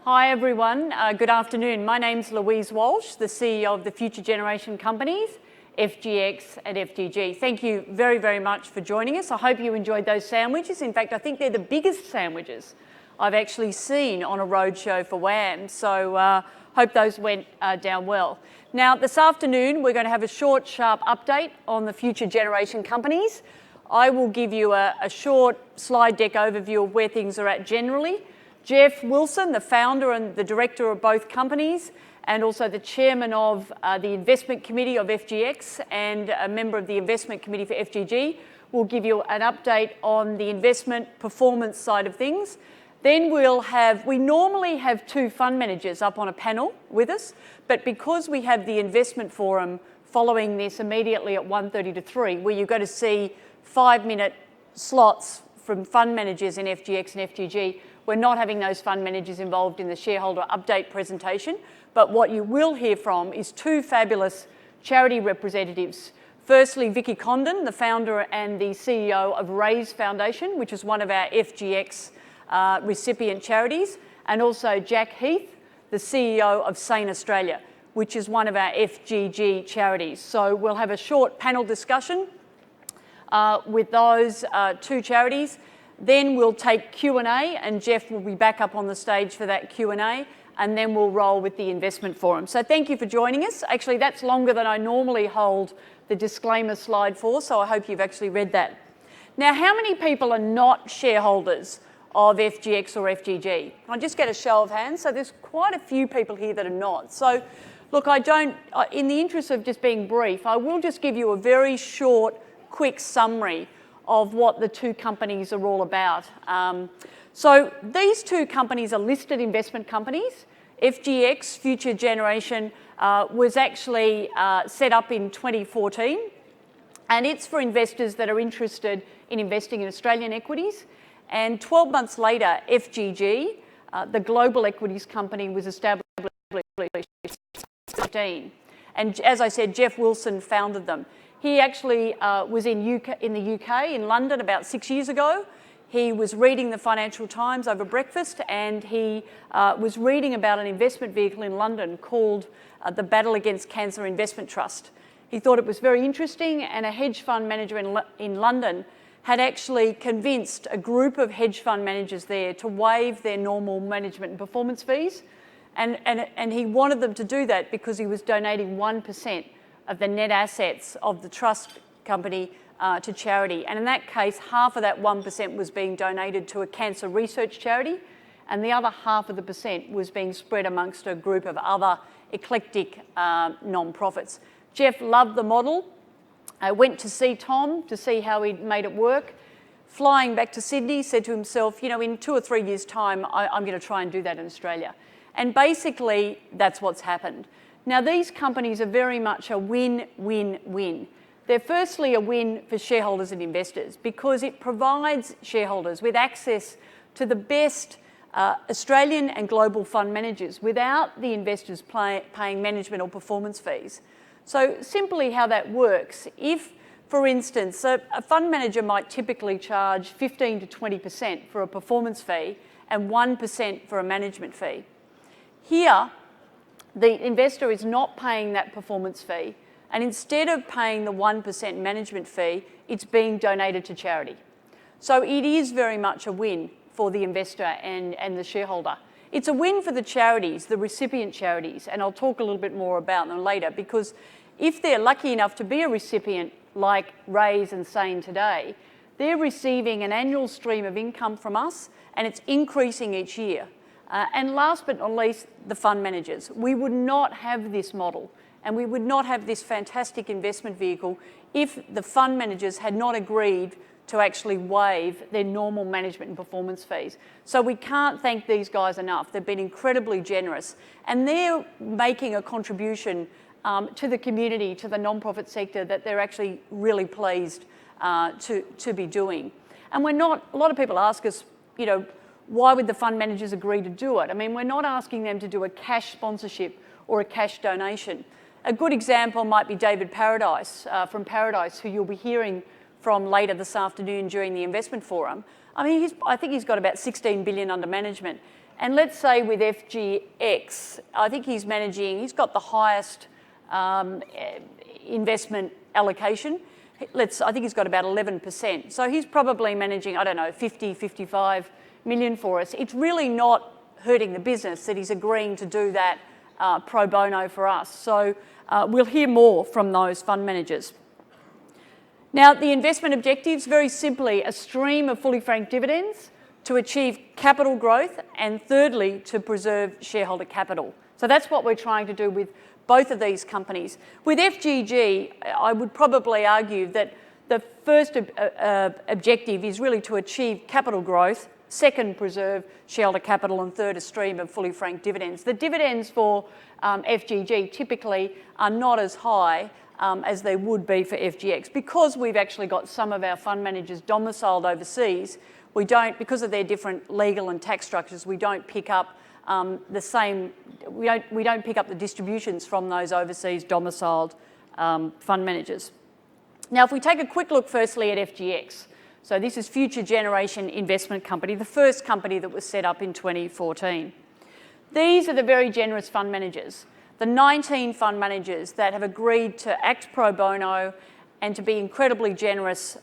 Hi everyone, good afternoon. My name's Louise Walsh, the CEO of the Future Generation Companies, FGX and FGG. Thank you very, very much for joining us. I hope you enjoyed those sandwiches. In fact, I think they're the biggest sandwiches I've actually seen on a roadshow for WAM. So hope those went down well. Now, this afternoon, we're going to have a short, sharp update on the Future Generation Companies. I will give you a short slide deck overview of where things are at generally. Jeff Wilson, the founder and the director of both companies, and also the chairman of the investment committee of FGX and a member of the investment committee for FGG, will give you an update on the investment performance side of things. Then we normally have two fund managers up on a panel with us, but because we have the investment forum following this immediately at 1:30 to 3, where you're going to see 5-minute slots from fund managers in FGX and FGG, we're not having those fund managers involved in the shareholder update presentation, but what you will hear from is two fabulous charity representatives. Firstly, Vicky Condon, the founder and the CEO of Raise Foundation, which is one of our FGX recipient charities, and also Jack Heath, the CEO of Sane Australia, which is one of our FGG charities. So we'll have a short panel discussion with those two charities. Then we'll take Q&A, and Jeff will be back up on the stage for that Q&A, and then we'll roll with the investment forum. So thank you for joining us. Actually, that's longer than I normally hold the disclaimer slide for, so I hope you've actually read that. Now, how many people are not shareholders of FGX or FGG? I'll just get a show of hands. So there's quite a few people here that are not. So look, in the interest of just being brief, I will just give you a very short, quick summary of what the two companies are all about. So these two companies are listed investment companies. FGX, Future Generation, was actually set up in 2014, and it's for investors that are interested in investing in Australian equities. And 12 months later, FGG, the global equities company, was established in 2015. And as I said, Jeff Wilson founded them. He actually was in the UK, in London, about 6 years ago. He was reading the Financial Times over breakfast, and he was reading about an investment vehicle in London called the Battle Against Cancer Investment Trust. He thought it was very interesting, and a hedge fund manager in London had actually convinced a group of hedge fund managers there to waive their normal management and performance fees. And he wanted them to do that because he was donating 1% of the net assets of the trust company to charity. And in that case, half of that 1% was being donated to a cancer research charity, and the other half of the percent was being spread amongst a group of other eclectic non-profits. Jeff loved the model. I went to see Tom to see how he'd made it work. Flying back to Sydney, said to himself, you know, in 2 or 3 years' time, I'm going to try and do that in Australia. And basically, that's what's happened. Now, these companies are very much a win-win-win. They're firstly a win for shareholders and investors because it provides shareholders with access to the best Australian and global fund managers without the investors paying management or performance fees. So simply how that works, if, for instance, a fund manager might typically charge 15 to 20% for a performance fee and 1% for a management fee. Here, the investor is not paying that performance fee, and instead of paying the 1% management fee, it's being donated to charity. So it is very much a win for the investor and the shareholder. It's a win for the charities, the recipient charities, and I'll talk a little bit more about them later, because if they're lucky enough to be a recipient like Raise and Sane today, they're receiving an annual stream of income from us, and it's increasing each year. And last but not least, the fund managers. We would not have this model, and we would not have this fantastic investment vehicle if the fund managers had not agreed to actually waive their normal management and performance fees. So we can't thank these guys enough. They've been incredibly generous, and they're making a contribution to the community, to the non-profit sector, that they're actually really pleased to be doing. And a lot of people ask us, you know, why would the fund managers agree to do it? I mean, we're not asking them to do a cash sponsorship or a cash donation. A good example might be David Paradise from Paradise, who you'll be hearing from later this afternoon during the investment forum. I mean, I think he's got about 16 billion under management. And let's say with FGX, I think he's got the highest investment allocation. I think he's got about 11%. So he's probably managing, I don't know, 50, 55 million for us. It's really not hurting the business that he's agreeing to do that pro bono for us. So we'll hear more from those fund managers. Now, the investment objectives, very simply, a stream of fully franked dividends to achieve capital growth, and thirdly, to preserve shareholder capital. So that's what we're trying to do with both of these companies. With FGG, I would probably argue that the first objective is really to achieve capital growth, second, preserve shareholder capital, and third, a stream of fully franked dividends. The dividends for FGG typically are not as high as they would be for FGX. Because we've actually got some of our fund managers domiciled overseas, we don't, because of their different legal and tax structures, we don't pick up we don't pick up the distributions from those overseas domiciled fund managers. Now, if we take a quick look firstly at FGX, so this is Future Generation Investment Company, the first company that was set up in 2014. These are the very generous fund managers, the 19 fund managers that have agreed to act pro bono and to be incredibly generous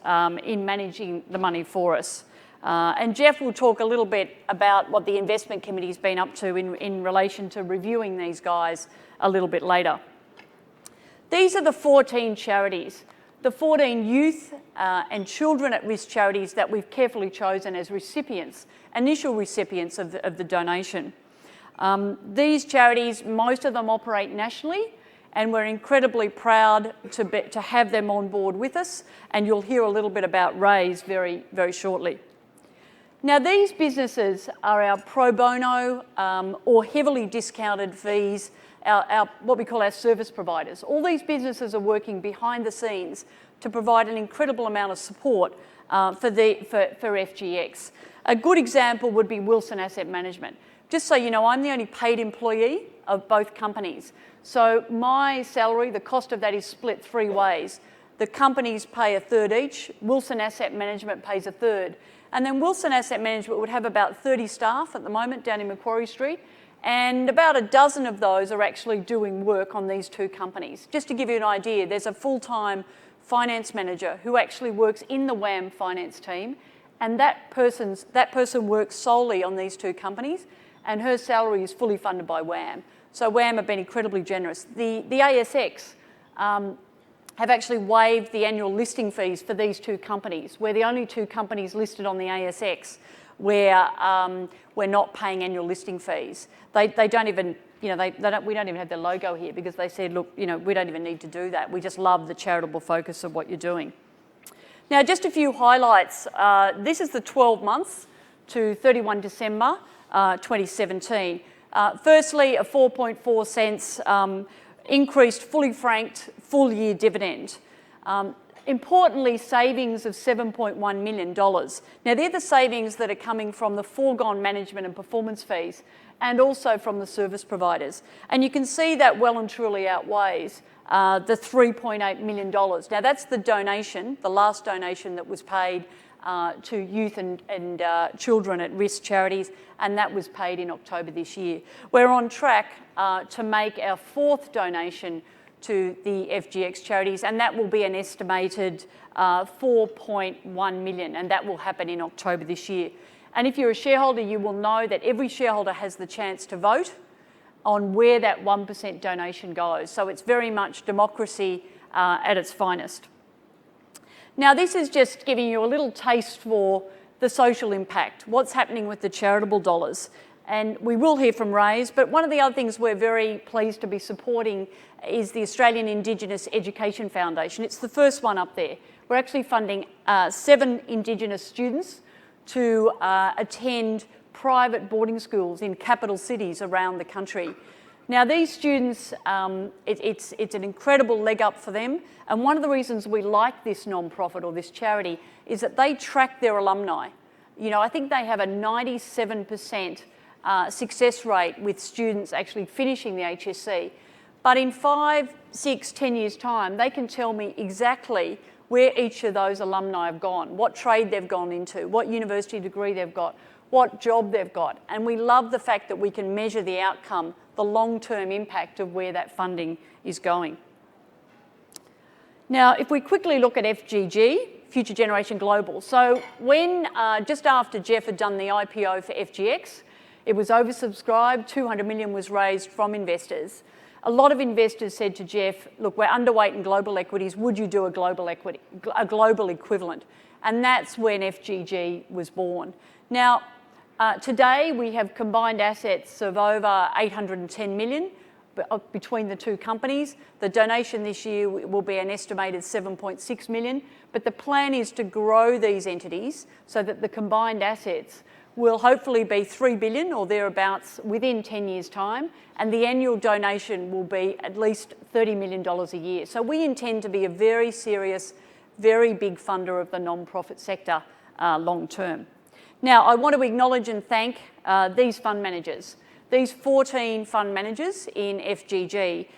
in managing the money for us. And Jeff will talk a little bit about what the investment committee's been up to in relation to reviewing these guys a little bit later. These are the 14 charities, the 14 youth and children at risk charities that we've carefully chosen as recipients, initial recipients of the donation. These charities, most of them operate nationally, and we're incredibly proud to have them on board with us, and you'll hear a little bit about Raise very, very shortly. Now, these businesses are our pro bono or heavily discounted fees, our what we call our service providers. All these businesses are working behind the scenes to provide an incredible amount of support for FGX. A good example would be Wilson Asset Management. Just so you know, I'm the only paid employee of both companies. So my salary, the cost of that is split three ways. The companies pay a third each, Wilson Asset Management pays a third. And then Wilson Asset Management would have about 30 staff at the moment down in Macquarie Street, and about a dozen of those are actually doing work on these two companies. Just to give you an idea, there's a full-time finance manager who actually works in the WAM finance team, and that person works solely on these two companies, and her salary is fully funded by WAM. So WAM have been incredibly generous. The ASX have actually waived the annual listing fees for these two companies. We're the only two companies listed on the ASX where we're not paying annual listing fees. They don't even, we don't even have their logo here because they said, look, we don't even need to do that. We just love the charitable focus of what you're doing. Now, just a few highlights. This is the 12 months to 31 December 2017. Firstly, a 4.4 cents increased fully franked full year dividend. Importantly, savings of $7.1 million. Now, they're the savings that are coming from the foregone management and performance fees and also from the service providers. And you can see that well and truly outweighs the $3.8 million. Now, that's the donation, the last donation that was paid to youth and children at risk charities, and that was paid in October this year. We're on track to make our fourth donation to the FGX charities, and that will be an estimated $4.1 million, and that will happen in October this year. And if you're a shareholder, you will know that every shareholder has the chance to vote on where that 1% donation goes. So it's very much democracy at its finest. Now, this is just giving you a little taste for the social impact, what's happening with the charitable dollars. And we will hear from Raise, but one of the other things we're very pleased to be supporting is the Australian Indigenous Education Foundation. It's the first one up there. We're actually funding 7 Indigenous students to attend private boarding schools in capital cities around the country. Now, these students, it's an incredible leg up for them, and one of the reasons we like this non-profit or this charity is that they track their alumni. I think they have a 97% success rate with students actually finishing the HSC. But in 5, 6, 10 years' time, they can tell me exactly where each of those alumni have gone, what trade they've gone into, what university degree they've got, what job they've got. And we love the fact that we can measure the outcome, the long-term impact of where that funding is going. Now, if we quickly look at FGG, Future Generation Global. So when, just after Jeff had done the IPO for FGX, it was oversubscribed, 200 million was raised from investors. A lot of investors said to Jeff, look, we're underweight in global equities, would you do a global equivalent? And that's when FGG was born. Now, today we have combined assets of over 810 million between the two companies. The donation this year will be an estimated 7.6 million, but the plan is to grow these entities so that the combined assets will hopefully be 3 billion or thereabouts within 10 years' time, and the annual donation will be at least $30 million a year. So we intend to be a very serious, very big funder of the non-profit sector long term. Now, I want to acknowledge and thank these fund managers. These 14 fund managers in FGG.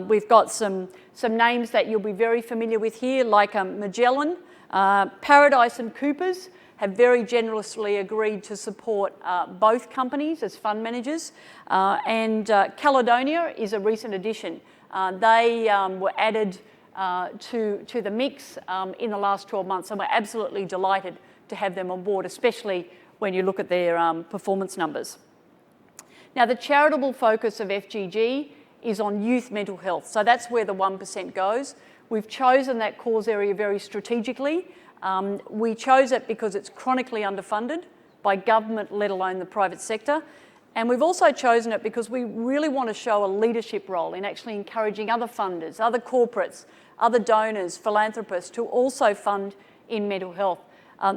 We've got some names that you'll be very familiar with here, like Magellan, Paradise and Coopers have very generously agreed to support both companies as fund managers. And Caledonia is a recent addition. They were added to the mix in the last 12 months, and we're absolutely delighted to have them on board, especially when you look at their performance numbers. Now, the charitable focus of FGG is on youth mental health, so that's where the 1% goes. We've chosen that cause area very strategically. We chose it because it's chronically underfunded by government, let alone the private sector. And we've also chosen it because we really want to show a leadership role in actually encouraging other funders, other corporates, other donors, philanthropists to also fund in mental health.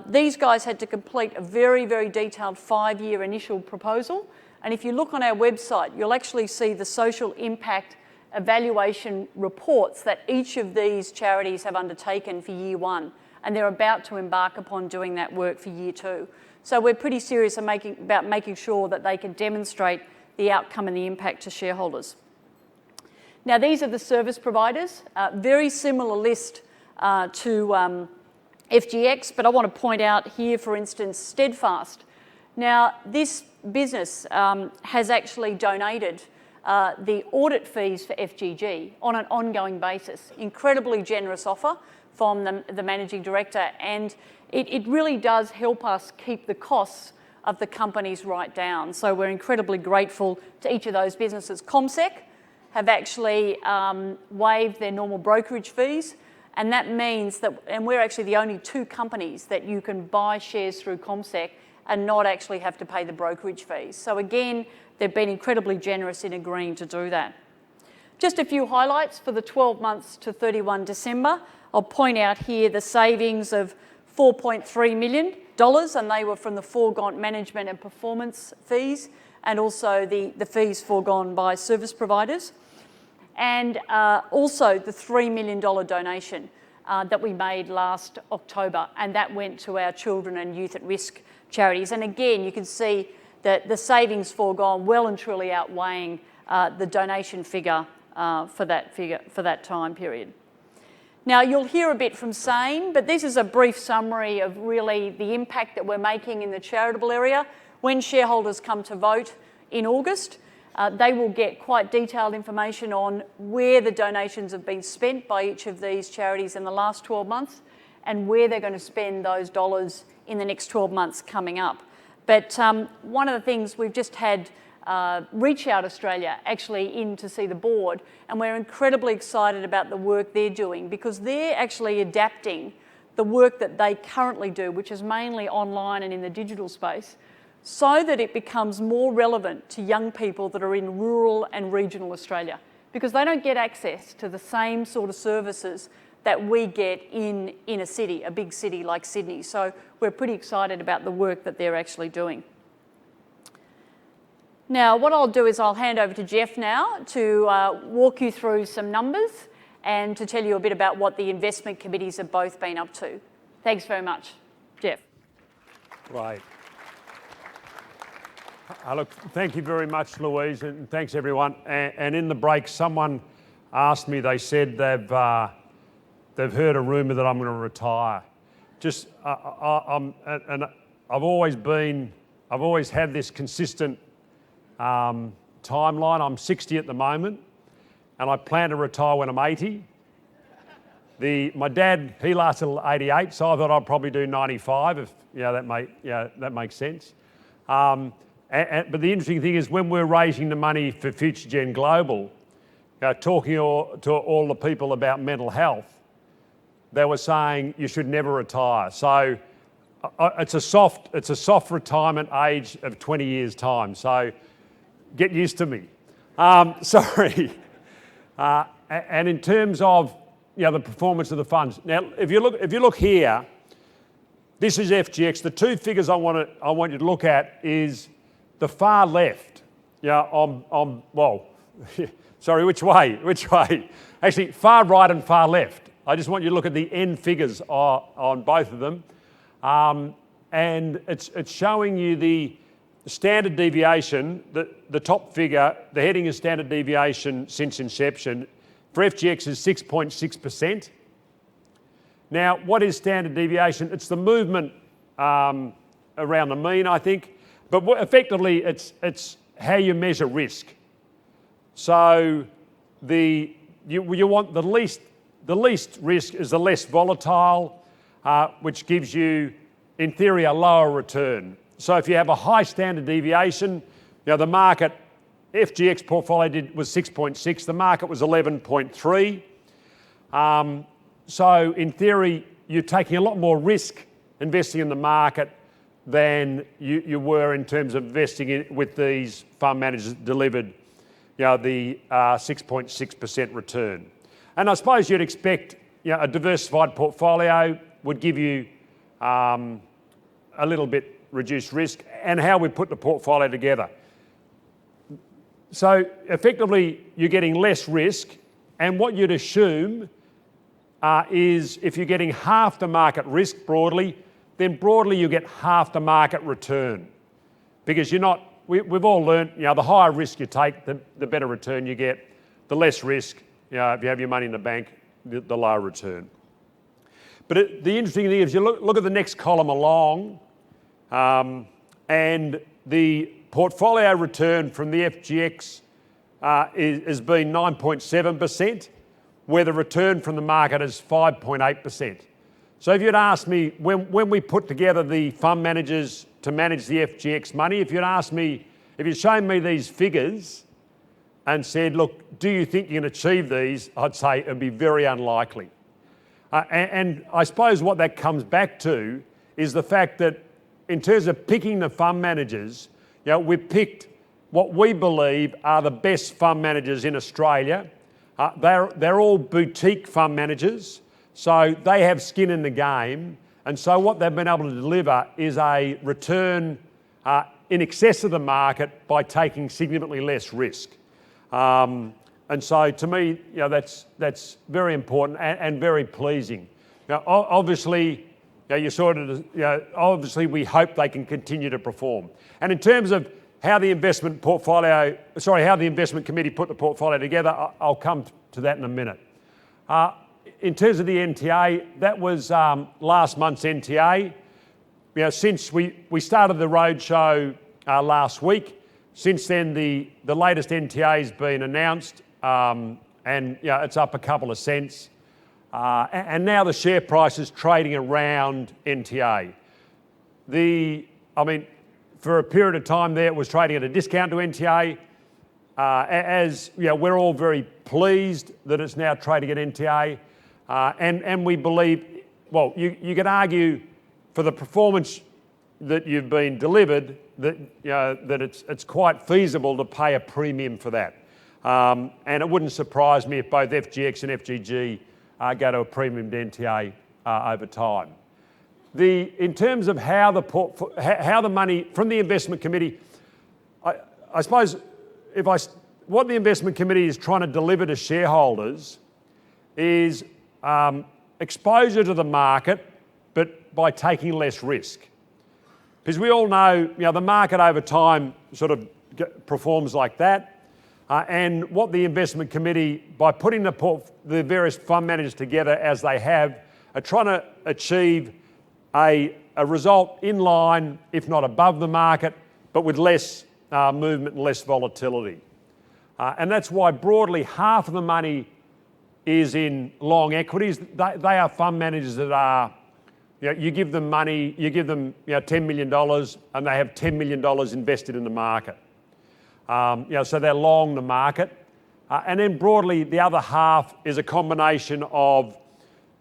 These guys had to complete a very, very detailed 5-year initial proposal. And if you look on our website, you'll actually see the social impact evaluation reports that each of these charities have undertaken for year 1. And they're about to embark upon doing that work for year 2. So we're pretty serious about making sure that they can demonstrate the outcome and the impact to shareholders. Now, these are the service providers, very similar list to FGX, but I want to point out here, for instance, Steadfast. Now, this business has actually donated the audit fees for FGG on an ongoing basis. Incredibly generous offer from the managing director, and it really does help us keep the costs of the companies right down. So we're incredibly grateful to each of those businesses. CommSec have actually waived their normal brokerage fees, and that means that, and we're actually the only 2 companies that you can buy shares through CommSec and not actually have to pay the brokerage fees. So again, they've been incredibly generous in agreeing to do that. Just a few highlights for the 12 months to 31 December. I'll point out here the savings of $4.3 million, and they were from the foregone management and performance fees, and also the fees foregone by service providers. And also the $3 million donation that we made last October, and that went to our children and youth at risk charities. And again, you can see that the savings foregone well and truly outweighing the donation figure for that time period. Now, you'll hear a bit from Sane, but this is a brief summary of really the impact that we're making in the charitable area. When shareholders come to vote in August, they will get quite detailed information on where the donations have been spent by each of these charities in the last 12 months and where they're going to spend those dollars in the next 12 months coming up. But one of the things, we've just had Reach Out Australia actually in to see the board, and we're incredibly excited about the work they're doing because they're actually adapting the work that they currently do, which is mainly online and in the digital space, so that it becomes more relevant to young people that are in rural and regional Australia, because they don't get access to the same sort of services that we get in a city, a big city like Sydney. So we're pretty excited about the work that they're actually doing. Now, what I'll do is I'll hand over to Jeff now to walk you through some numbers and to tell you a bit about what the investment committees have both been up to. Thanks very much. Jeff. Right. Look, thank you very much, Louise, and thanks everyone. And in the break, someone asked me, they said they've heard a rumour that I'm going to retire. Just, and I've always had this consistent timeline. I'm 60 at the moment, and I plan to retire when I'm 80. My dad, he lasted till 88, so I thought I'd probably do 95 if that makes sense. But the interesting thing is when we're raising the money for Future Gen Global, talking to all the people about mental health, they were saying you should never retire. So it's a soft retirement age of 20 years time. So get used to me. Sorry. And in terms of the performance of the funds. Now, if you look here, this is FGX. The two figures I want you to look at is the far left. Sorry, which way? Which way? Actually, far right and far left. I just want you to look at the end figures on both of them. And it's showing you the standard deviation, the top figure, the heading is standard deviation since inception. For FGX is 6.6%. Now, what is standard deviation? It's the movement around the mean, I think. But effectively, it's how you measure risk. So you want the least risk is the less volatile, which gives you, in theory, a lower return. So if you have a high standard deviation, the market, FGX portfolio was 6.6, the market was 11.3. So in theory, you're taking a lot more risk investing in the market than you were in terms of investing with these fund managers that delivered the 6.6% return. And I suppose you'd expect a diversified portfolio would give you a little bit reduced risk, and how we put the portfolio together. So effectively, you're getting less risk, and what you'd assume is if you're getting half the market risk broadly, then broadly you get half the market return. Because we've all learned, the higher risk you take, the better return you get. The less risk, if you have your money in the bank, the lower return. But the interesting thing is you look at the next column along, and the portfolio return from the FGX has been 9.7%, where the return from the market is 5.8%. So if you'd asked me, when we put together the fund managers to manage the FGX money, if you'd shown me these figures and said, look, do you think you can achieve these? I'd say it'd be very unlikely. And I suppose what that comes back to is the fact that in terms of picking the fund managers, we picked what we believe are the best fund managers in Australia. They're all boutique fund managers, so they have skin in the game. And so what they've been able to deliver is a return in excess of the market by taking significantly less risk. And so to me, that's very important and very pleasing. Now, obviously, obviously we hope they can continue to perform. And in terms of how the investment committee put the portfolio together, I'll come to that in a minute. In terms of the NTA, that was last month's NTA. Since we started the roadshow last week, since then the latest NTA has been announced, and it's up a couple of cents. And now the share price is trading around NTA. For a period of time there, it was trading at a discount to NTA. We're all very pleased that it's now trading at NTA. And we believe, you could argue for the performance that you've been delivered, that it's quite feasible to pay a premium for that. And it wouldn't surprise me if both FGX and FGG go to a premium to NTA over time. In terms of how the money from the investment committee, I suppose what the investment committee is trying to deliver to shareholders is exposure to the market, but by taking less risk. Because we all know, the market over time sort of performs like that. And what the investment committee, by putting the various fund managers together as they have, are trying to achieve a result in line, if not above the market, but with less movement and less volatility. And that's why broadly half of the money is in long equities. They are fund managers that are, you give them money, you give them $10 million and they have $10 million invested in the market. So they're long the market. And then broadly the other half is a combination of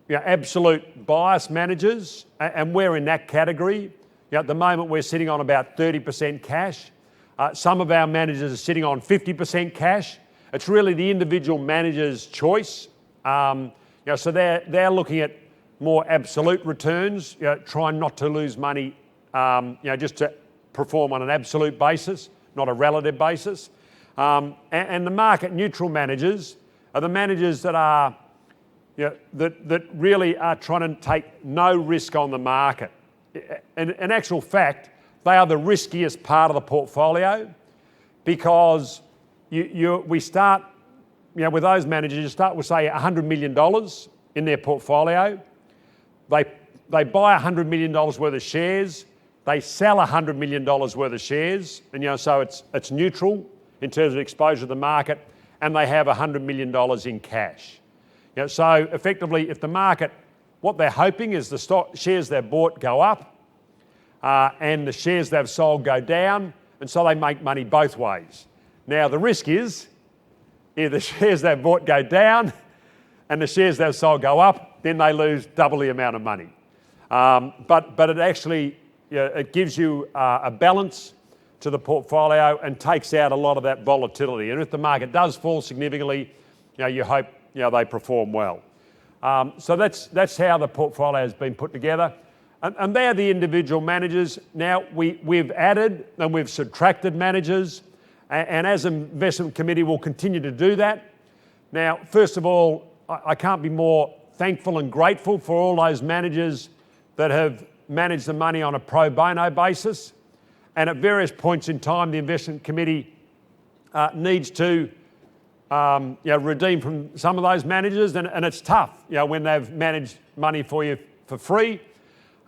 absolute bias managers, and we're in that category. At the moment we're sitting on about 30% cash. Some of our managers are sitting on 50% cash. It's really the individual manager's choice. So they're looking at more absolute returns, trying not to lose money, just to perform on an absolute basis, not a relative basis. And the market neutral managers are the managers that are, that really are trying to take no risk on the market. In actual fact, they are the riskiest part of the portfolio, because we start, with those managers, you start with say $100 million in their portfolio. They buy $100 million worth of shares. They sell $100 million worth of shares, and so it's neutral in terms of exposure to the market, and they have $100 million in cash. So effectively, if the market, what they're hoping is the shares they've bought go up, and the shares they've sold go down, and so they make money both ways. Now the risk is, if the shares they've bought go down and the shares they've sold go up, then they lose double the amount of money. But it actually, it gives you a balance to the portfolio and takes out a lot of that volatility. And if the market does fall significantly, you hope they perform well. So that's how the portfolio has been put together. And they're the individual managers. Now we've added and we've subtracted managers, and as an investment committee we'll continue to do that. Now, first of all, I can't be more thankful and grateful for all those managers that have managed the money on a pro bono basis. And at various points in time, the investment committee needs to redeem from some of those managers, and it's tough, when they've managed money for you for free.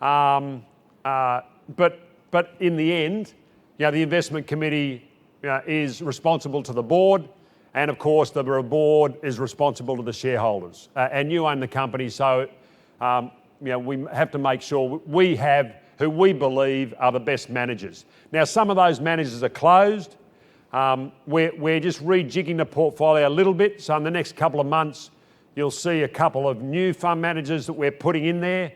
But in the end, the investment committee is responsible to the board, and of course the board is responsible to the shareholders. And you own the company, so we have to make sure we have who we believe are the best managers. Now, some of those managers are closed. We're just rejigging the portfolio a little bit. So in the next couple of months, you'll see a couple of new fund managers that we're putting in there.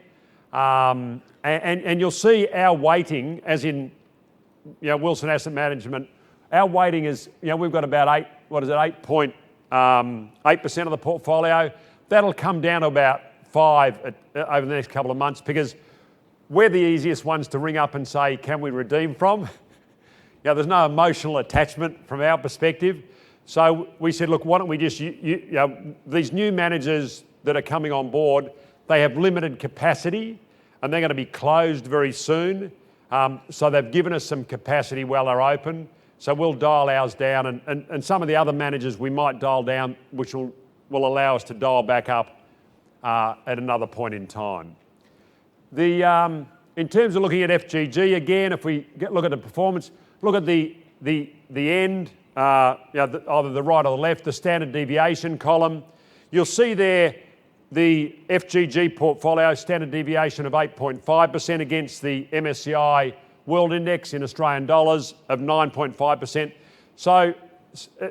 And you'll see our weighting, as in Wilson Asset Management, our weighting is, we've got about 8.8% of the portfolio. That'll come down to about 5 over the next couple of months, because we're the easiest ones to ring up and say, can we redeem from? There's no emotional attachment from our perspective. So we said, look, why don't we just, these new managers that are coming on board, they have limited capacity and they're going to be closed very soon. So they've given us some capacity while they're open. So we'll dial ours down, and some of the other managers we might dial down, which will allow us to dial back up at another point in time. In terms of looking at FGG, again, if we look at the performance, look at the end, either the right or the left, the standard deviation column. You'll see there the FGG portfolio standard deviation of 8.5% against the MSCI World Index in Australian dollars of 9.5%. So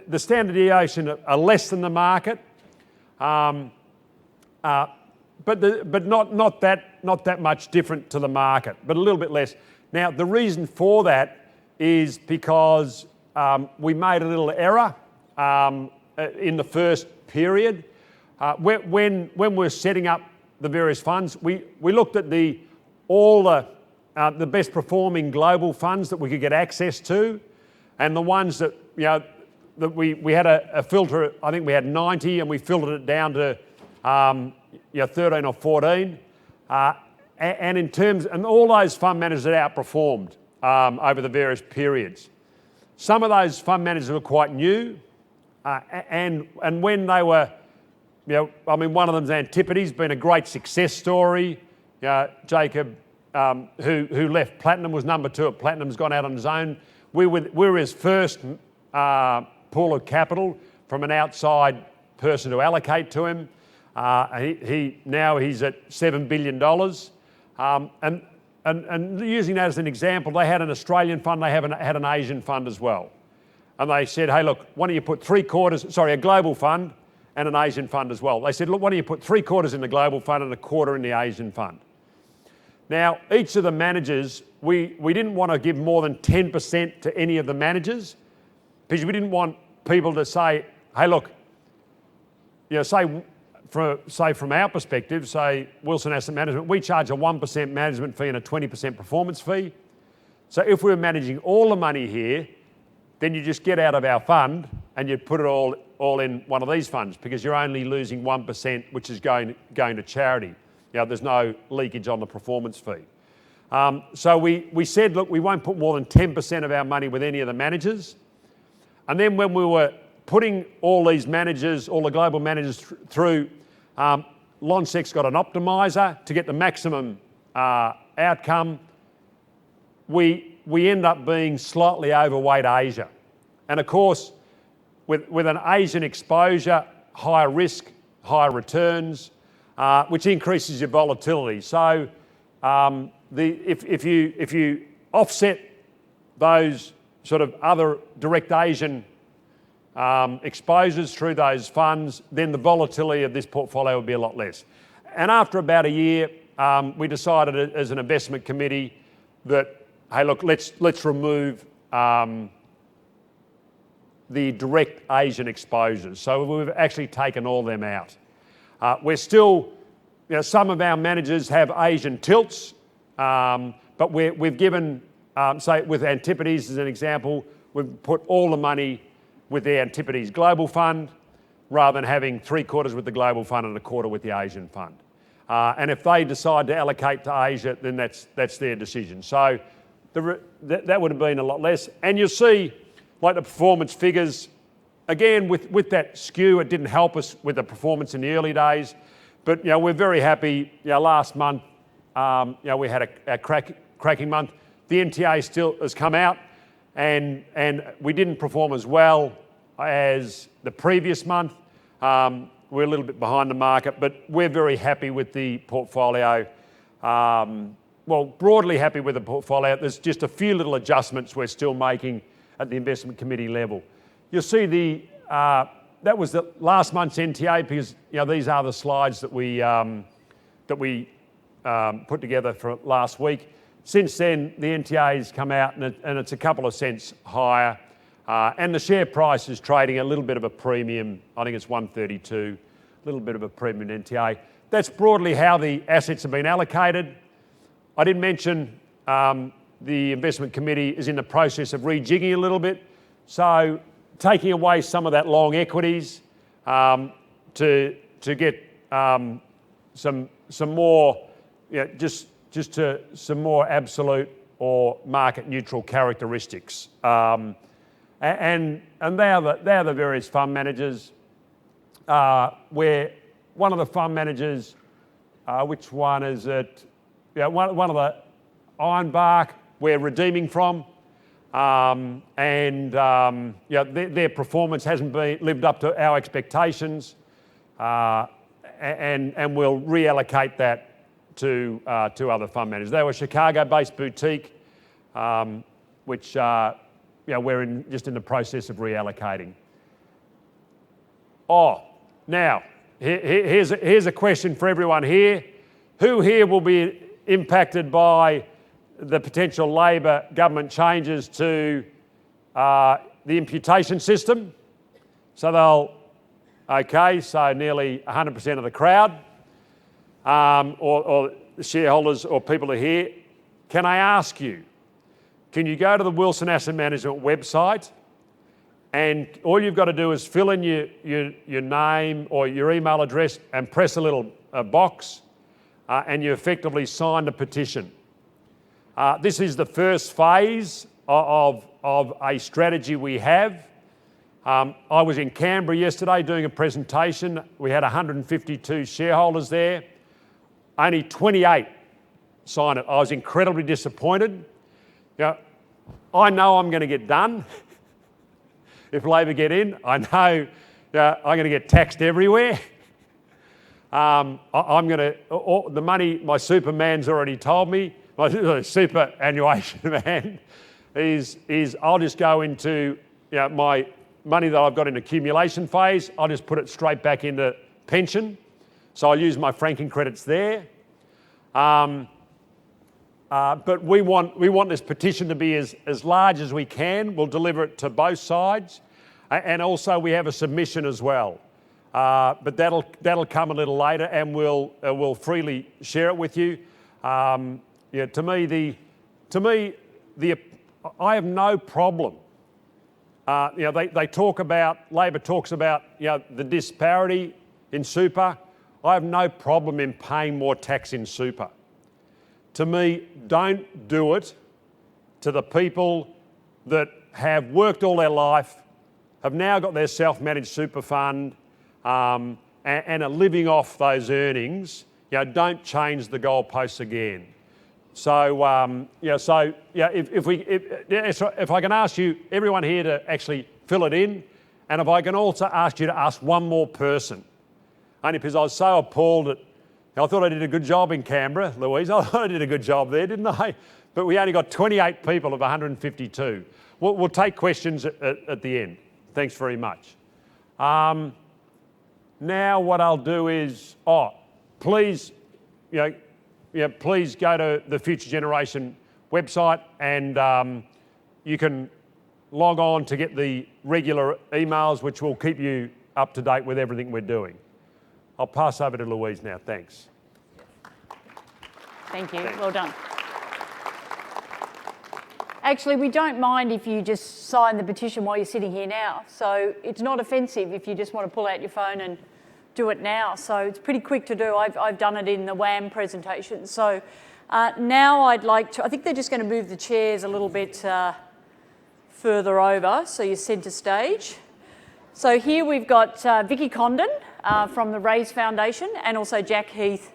the standard deviation are less than the market, but not that much different to the market, but a little bit less. Now, the reason for that is because we made a little error in the first period. When we're setting up the various funds, we looked at all the best performing global funds that we could get access to, and the ones that that we had a filter. I think we had 90, and we filtered it down to 13 or 14. And all those fund managers that outperformed over the various periods. Some of those fund managers were quite new, and when they were, one of them's Antipodes, been a great success story. Jacob, who left Platinum, was number 2 at Platinum's gone out on his own. We were his first pool of capital from an outside person to allocate to him. Now he's at $7 billion. And using that as an example, they had an Australian fund, they had an Asian fund as well. And they said, hey, look, why don't you put a global fund and an Asian fund as well. They said, look, why don't you put 3/4 in the global fund and 1/4 in the Asian fund. Now, each of the managers, we didn't want to give more than 10% to any of the managers because we didn't want people to say, hey, look, say from our perspective, say Wilson Asset Management, we charge a 1% management fee and a 20% performance fee. So if we were managing all the money here, then you just get out of our fund and you put it all in one of these funds because you're only losing 1%, which is going to charity. There's no leakage on the performance fee. So we said, look, we won't put more than 10% of our money with any of the managers. And then when we were putting all these managers, all the global managers through, Lonsec's got an optimizer to get the maximum outcome. We end up being slightly overweight Asia. And of course, with an Asian exposure, higher risk, higher returns, which increases your volatility. So if you offset those sort of other direct Asian exposures through those funds, then the volatility of this portfolio will be a lot less. And after about a year, we decided as an investment committee that, hey, look, let's remove the direct Asian exposures. So we've actually taken all them out. We're still, some of our managers have Asian tilts, but we've given, say with Antipodes as an example, we've put all the money with the Antipodes Global Fund rather than having 3/4 with the Global Fund and 1/4 with the Asian Fund. And if they decide to allocate to Asia, then that's their decision. So that would have been a lot less. And you'll see, like the performance figures, again, with that skew, it didn't help us with the performance in the early days. But we're very happy. Last month, we had a cracking month. The NTA still has come out, and we didn't perform as well as the previous month. We're a little bit behind the market, but we're very happy with the portfolio. Broadly happy with the portfolio. There's just a few little adjustments we're still making at the investment committee level. You'll see that was the last month's NTA because these are the slides that we put together for last week. Since then, the NTA has come out and it's a couple of cents higher. And the share price is trading a little bit of a premium. I think it's 132, a little bit of a premium NTA. That's broadly how the assets have been allocated. I did mention the investment committee is in the process of rejigging a little bit. So taking away some of that long equities to get some more, just to some more absolute or market neutral characteristics. And they are the various fund managers. Where one of the fund managers, which one is it? One of the Ironbark we're redeeming from, their performance hasn't lived up to our expectations, and we'll reallocate that to other fund managers. They were a Chicago-based boutique, which we're just in the process of reallocating. Now here's a question for everyone here: who here will be impacted by the potential Labor government changes to the imputation system? So so nearly 100% of the crowd, or the shareholders or people who are here. Can I ask you, can you go to the Wilson Asset Management website and all you've got to do is fill in your name or your email address and press a little box and you effectively signed a petition. This is the first phase of a strategy we have, I was in Canberra yesterday doing a presentation. We had 152 shareholders there. Only 28 signed it. I was incredibly disappointed. I know I'm going to get done if Labor get in. I know I'm going to get taxed everywhere. I'm going to, the money, my superman's already told me, my superannuation man, is I'll just go into my money that I've got in accumulation phase, I'll just put it straight back into pension. So I'll use my franking credits there. But we want this petition to be as large as we can. We'll deliver it to both sides. And also we have a submission as well. But that'll come a little later, and we'll freely share it with you. To me, I have no problem. They talk about, Labor talks about the disparity in super. I have no problem in paying more tax in super. To me, don't do it to the people that have worked all their life, have now got their self-managed super fund, and are living off those earnings. Don't change the goalposts again. So, if I can ask you, everyone here, to actually fill it in, and if I can also ask you to ask one more person, only because I was so appalled at, I thought I did a good job in Canberra, Louise. I thought I did a good job there, didn't I? But we only got 28 people of 152. We'll take questions at the end. Thanks very much. Now what I'll do is, please, please go to the Future Generation website, and you can log on to get the regular emails, which will keep you up to date with everything we're doing. I'll pass over to Louise now. Thanks. Thank you. Well done. Actually, we don't mind if you just sign the petition while you're sitting here now. So it's not offensive if you just want to pull out your phone and do it now. So it's pretty quick to do. I've done it in the WAM presentation. So now I'd like to, I think they're just going to move the chairs a little bit further over, so you're centre stage. So here we've got Vicky Condon from the Raise Foundation, and also Jack Heath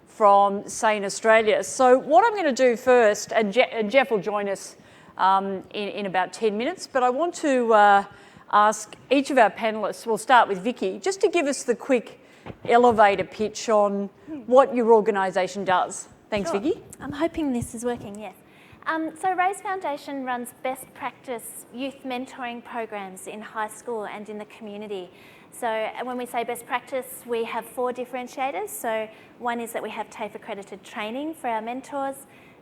from Sane Australia. So what I'm going to do first, and Jeff will join us in about 10 minutes, but I want to ask each of our panellists, we'll start with Vicky, just to give us the quick elevator pitch on what your organisation does. Thanks, Sure. Vicky. I'm hoping this is working, yes. So Raise Foundation runs best practice youth mentoring programs in high school and in the community. So when we say best practice, we have 4 differentiators. So one is that we have TAFE accredited training for our mentors.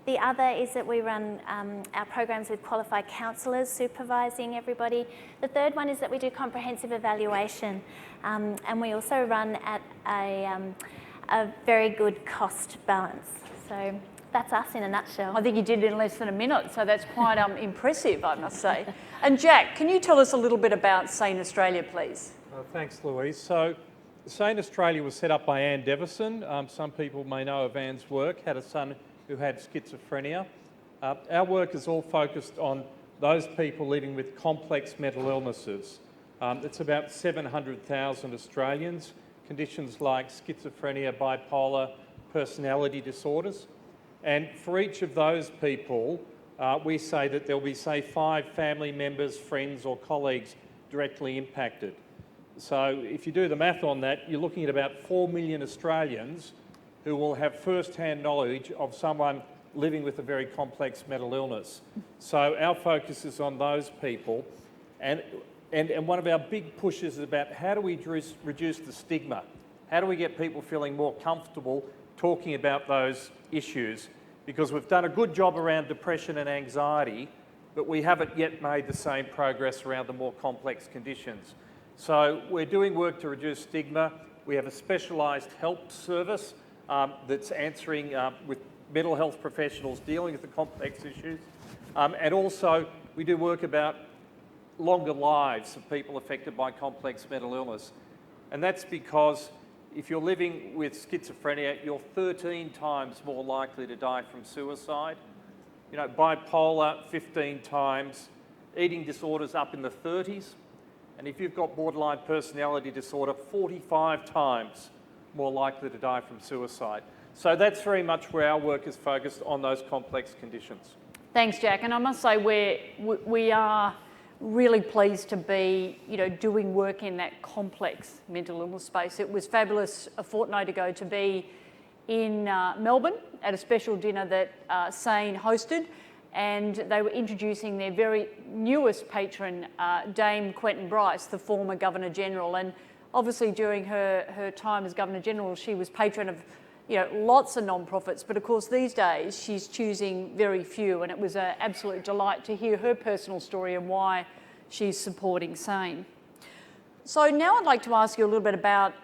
The other is that we run our programs with qualified counsellors supervising everybody. The third one is that we do comprehensive evaluation, and we also run at a very good cost balance. So that's us in a nutshell. I think you did it in less than a minute, so that's quite impressive, I must say. And Jack, can you tell us a little bit about Sane Australia, please? Thanks, Louise. So Sane Australia was set up by Anne Devison. Some people may know of Anne's work, had a son who had schizophrenia. Our work is all focused on those people living with complex mental illnesses. It's about 700,000 Australians, conditions like schizophrenia, bipolar, personality disorders. And for each of those people, we say that there'll be, say, 5 family members, friends or colleagues directly impacted. So if you do the math on that, you're looking at about 4 million Australians who will have first-hand knowledge of someone living with a very complex mental illness. So our focus is on those people. And one of our big pushes is about how do we reduce the stigma? How do we get people feeling more comfortable talking about those issues? Because we've done a good job around depression and anxiety, but we haven't yet made the same progress around the more complex conditions. So we're doing work to reduce stigma. We have a specialised help service that's answering with mental health professionals dealing with the complex issues. And also we do work about longer lives of people affected by complex mental illness. And that's because if you're living with schizophrenia, you're 13 times more likely to die from suicide. Bipolar, 15 times. Eating disorders up in the 30s. And if you've got borderline personality disorder, 45 times more likely to die from suicide. So that's very much where our work is focused, on those complex conditions. Thanks, Jack. And I must say we are really pleased to be, doing work in that complex mental illness space. It was fabulous a fortnight ago to be in Melbourne at a special dinner that SANE hosted, and they were introducing their very newest patron, Dame Quentin Bryce, the former Governor-General. And obviously during her time as Governor-General, she was patron of lots of non-profits, but of course these days she's choosing very few, and it was an absolute delight to hear her personal story and why she's supporting SANE. So now I'd like to ask you a little bit about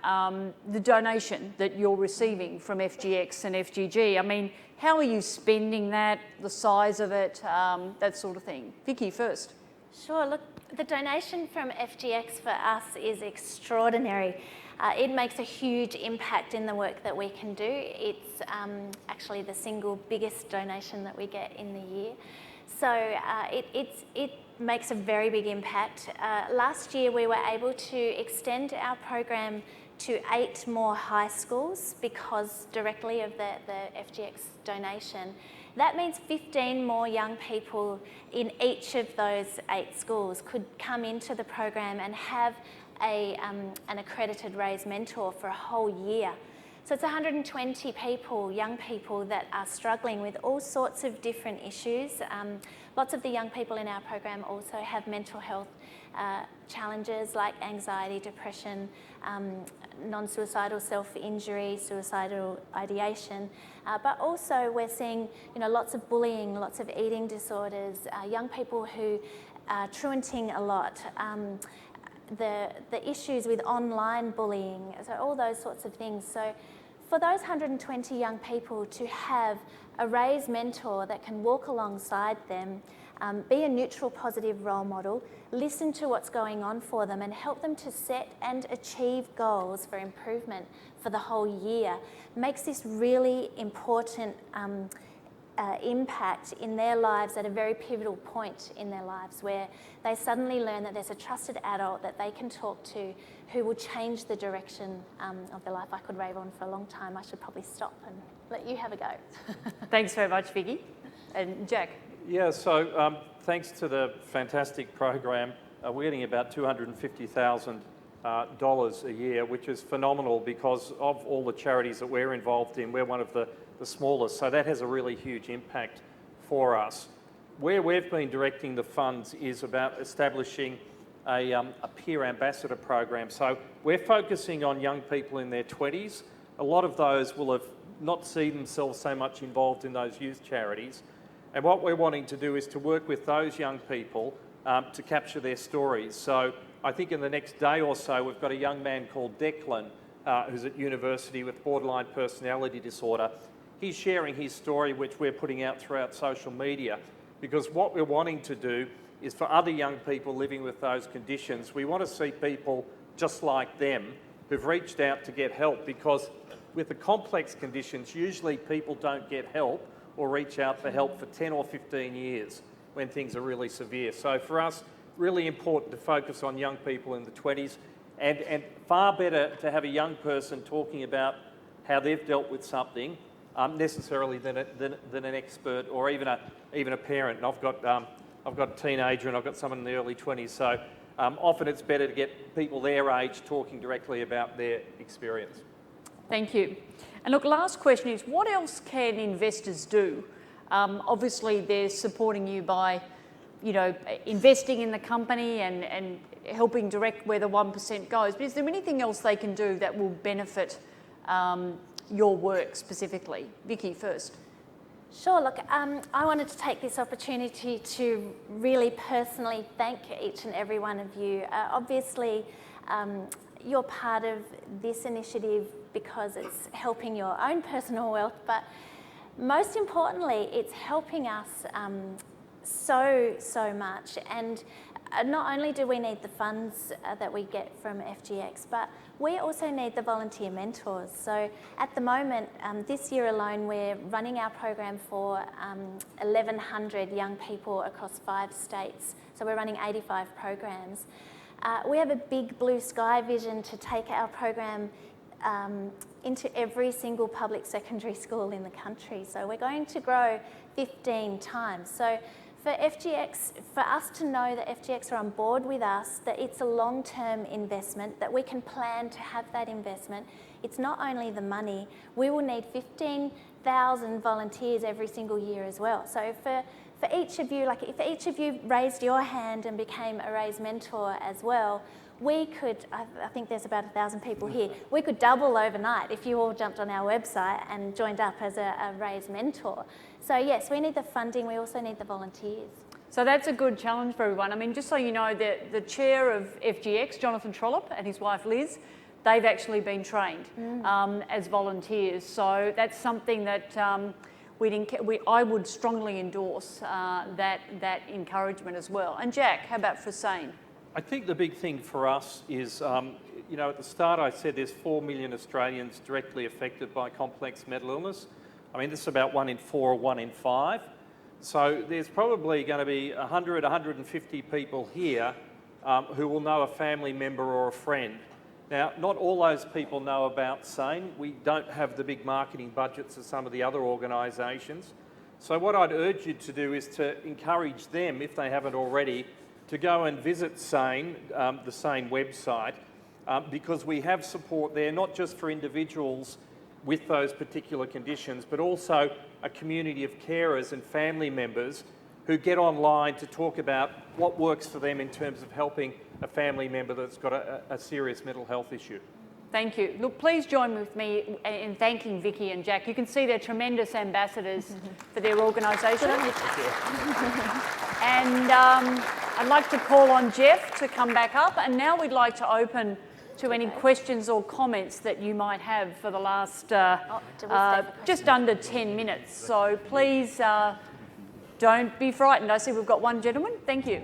the donation that you're receiving from FGX and FGG. I mean, how are you spending that, the size of it, that sort of thing? Vicky first. Sure, look, the donation from FGX for us is extraordinary. It makes a huge impact in the work that we can do. It's actually the single biggest donation that we get in the year. So it makes a very big impact. Last year we were able to extend our program to 8 more high schools because directly of the FGX donation. That means 15 more young people in each of those 8 schools could come into the program and have an accredited Raise mentor for a whole year. So it's 120 people, young people that are struggling with all sorts of different issues. Lots of the young people in our program also have mental health challenges like anxiety, depression, non-suicidal self-injury, suicidal ideation, but also we're seeing lots of bullying, lots of eating disorders, young people who are truanting a lot, the issues with online bullying, so all those sorts of things. So for those 120 young people to have a Raise mentor that can walk alongside them, be a neutral, positive role model, listen to what's going on for them and help them to set and achieve goals for improvement for the whole year, makes this really important impact in their lives at a very pivotal point in their lives where they suddenly learn that there's a trusted adult that they can talk to who will change the direction of their life. I could rave on for a long time. I should probably stop and let you have a go. Thanks very much, Vicky. And Jack? Yeah, so thanks to the fantastic program, we're getting about $250,000 a year, which is phenomenal because of all the charities that we're involved in. We're one of the smallest, so that has a really huge impact for us. Where we've been directing the funds is about establishing a peer ambassador program. So we're focusing on young people in their 20s. A lot of those will have not seen themselves so much involved in those youth charities. And what we're wanting to do is to work with those young people to capture their stories. So I think in the next day or so, we've got a young man called Declan who's at university with borderline personality disorder. He's sharing his story, which we're putting out throughout social media, because what we're wanting to do is for other young people living with those conditions, we want to see people just like them who've reached out to get help, because with the complex conditions, usually people don't get help or reach out for help for 10 or 15 years when things are really severe. So for us, really important to focus on young people in the 20s, and far better to have a young person talking about how they've dealt with something necessarily than an expert or even a parent. And I've got a teenager and I've got someone in the early 20s, so often it's better to get people their age talking directly about their experience. Thank you. And look, last question is, what else can investors do? Obviously, they're supporting you by, investing in the company and helping direct where the 1% goes. But is there anything else they can do that will benefit your work specifically? Vicky, first. Sure, look, I wanted to take this opportunity to really personally thank each and every one of you. Obviously, you're part of this initiative because it's helping your own personal wealth, but most importantly, it's helping us so much. And not only do we need the funds that we get from FGX, but we also need the volunteer mentors. So at the moment, this year alone, we're running our program for 1,100 young people across 5 states. So we're running 85 programs. We have a big blue sky vision to take our program into every single public secondary school in the country. So we're going to grow 15 times. So for FGX, for us to know that FGX are on board with us, that it's a long-term investment, that we can plan to have that investment. It's not only the money, we will need 15,000 volunteers every single year as well. So for each of you, like if each of you raised your hand and became a Raise mentor as well, we could, I think there's about 1,000 people here, we could double overnight if you all jumped on our website and joined up as a Raise mentor. So yes, we need the funding, we also need the volunteers. So that's a good challenge for everyone. I mean, just so you know, the chair of FGX, Jonathan Trollope, and his wife Liz, they've actually been trained as volunteers. So that's something that I would strongly endorse that encouragement as well. And Jack, how about for SANE? I think the big thing for us is, you know, at the start I said there's 4 million Australians directly affected by complex mental illness. I mean, this is about 1 in 4 or 1 in 5. So there's probably going to be 100, 150 people here who will know a family member or a friend. Now, not all those people know about SANE. We don't have the big marketing budgets of some of the other organisations. So what I'd urge you to do is to encourage them, if they haven't already, to go and visit SANE, the SANE website, because we have support there, not just for individuals with those particular conditions, but also a community of carers and family members who get online to talk about what works for them in terms of helping a family member that's got a serious mental health issue. Thank you. Look, please join with me in thanking Vicky and Jack. You can see they're tremendous ambassadors for their organisation. And I'd like to call on Jeff to come back up. And now we'd like to open to any questions or comments that you might have for the last just under 10 minutes. So please don't be frightened. I see we've got one gentleman. Thank you.